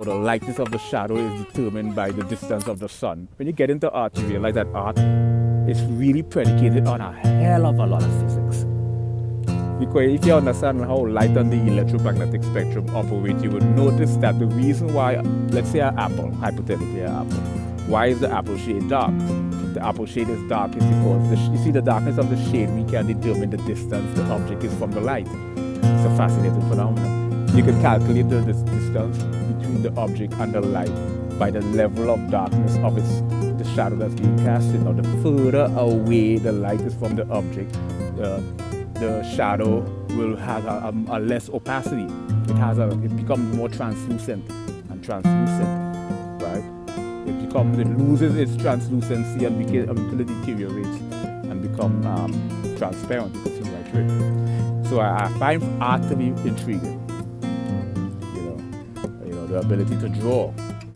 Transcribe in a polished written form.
or the lightness of the shadow is determined by the distance of the sun. When you get into art, you realize that art is really predicated on a hell of a lot of physics. Because if you understand how light and the electromagnetic spectrum operate, you will notice that the reason why, let's say an apple, hypothetically an apple, why is the apple shade dark? The apple shade is dark is because, you see the darkness of the shade, we can determine the distance the object is from the light. It's a fascinating phenomenon. You can calculate the distance between the object and the light by the level of darkness of the shadow that's being casted. Now, the further away the light is from the object, the shadow will have a less opacity. It becomes more translucent, right? It loses its translucency until it deteriorates and become transparent. You can see right through it. So I find art to be intriguing. You know, the ability to draw.